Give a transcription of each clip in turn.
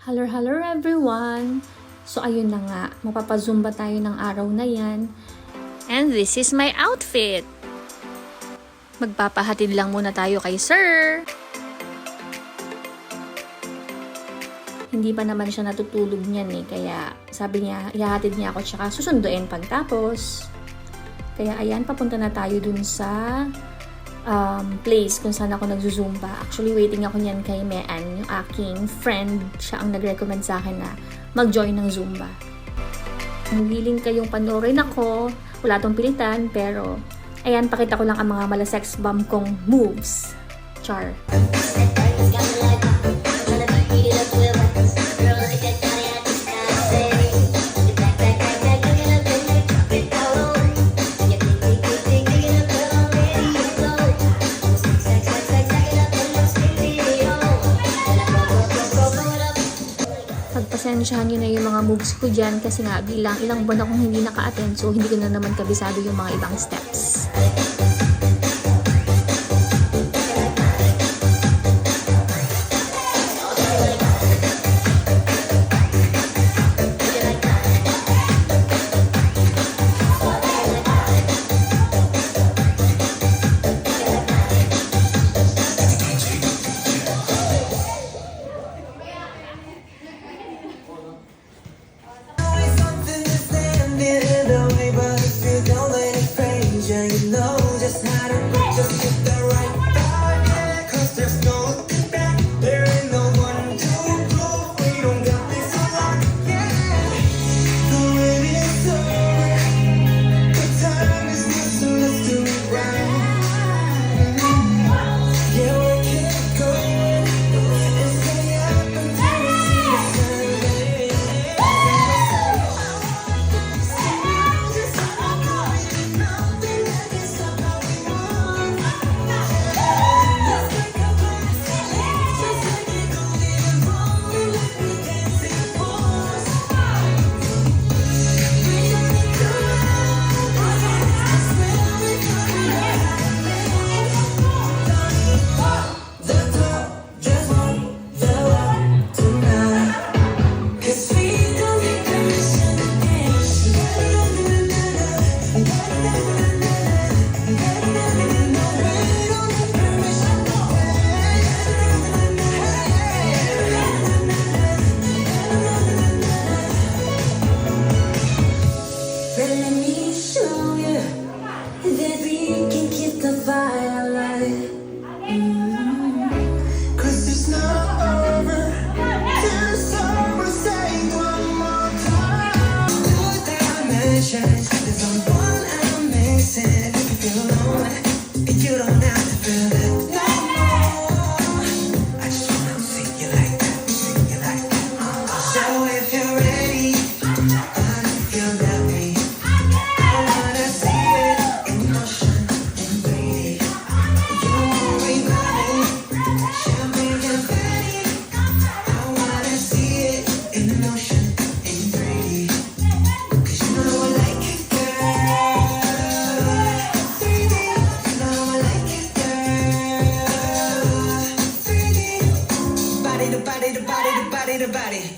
Hello, hello everyone! So ayun na nga, mapapazumba tayo ng araw na yan. And this is my outfit! Magpapahatid lang muna tayo kay sir! Hindi pa naman siya natutulog niyan kaya sabi niya, ihahatid niya ako tsaka susunduin pagtapos. Kaya ayan, papunta na tayo dun sa place kung saan ako nagzuzumba. Actually, waiting ako niyan kay Mean, yung aking friend. Siya ang nag-recommend sa akin na mag-join ng Zumba. Kung willing kayong panoorin ako, wala tong pilitan, pero ayan, pakita ko lang ang mga malasex bomb kong moves. Char. Pagpasensyahan nyo na yung mga moves ko dyan kasi nga bilang ilang buwan akong hindi naka-attend, so hindi ko na naman kabisado yung mga ibang steps.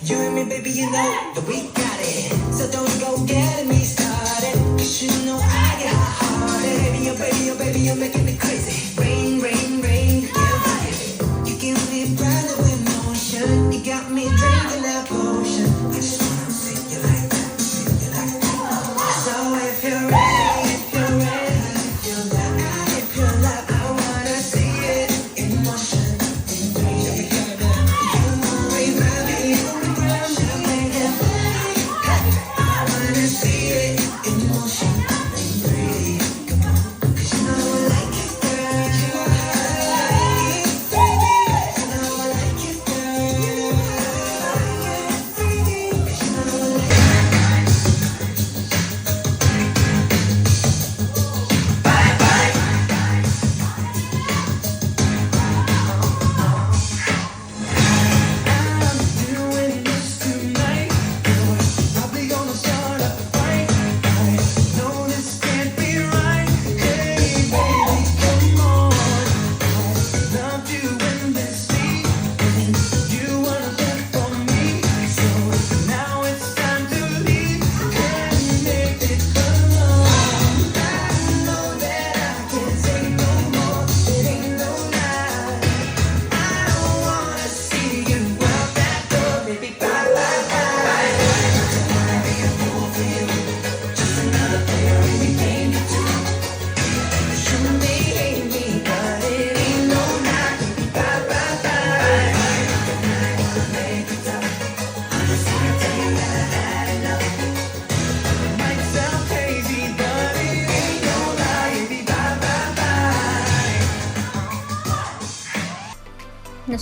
You and me, baby, you know that we got it. So don't go getting me started, 'cause you know I get hot-hearted. Baby, oh baby, you're making me crazy. Rain, rain, rain, yeah, right. You give me brother with motion. You got me drinking that potion. I just wanna see you like that, see you like that. So if you're ready, if you're ready, if you like, if you like, I wanna see it in motion, in 3D. You move me, see it in motion in 3D. 'Cause you know I like it.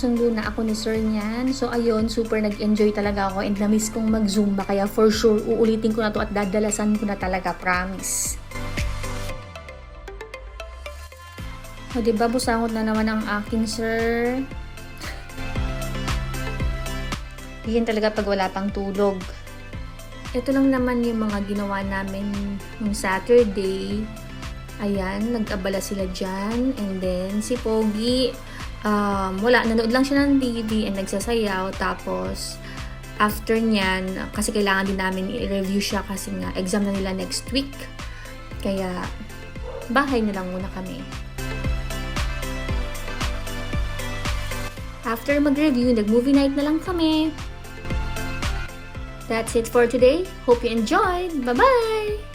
nagkasundo na ako ni Sir niyan. So ayun, super nag-enjoy talaga ako and na-miss kong mag-Zumba. Kaya for sure, uulitin ko na to at dadalasan ko na talaga, promise. O diba, busangot na naman ang aking Sir. Yan talaga pag wala pang tulog. Ito lang naman yung mga ginawa namin nung Saturday. Ayan, nag-abala sila dyan. And then, si Pogi, wala, nanood lang siya ng TV and nagsasayaw. Tapos, after nyan, kasi kailangan din namin i-review siya kasi nga, exam na nila next week. Kaya, bahay na lang muna kami. After mag-review, nag-movie night na lang kami. That's it for today. Hope you enjoyed. Bye-bye!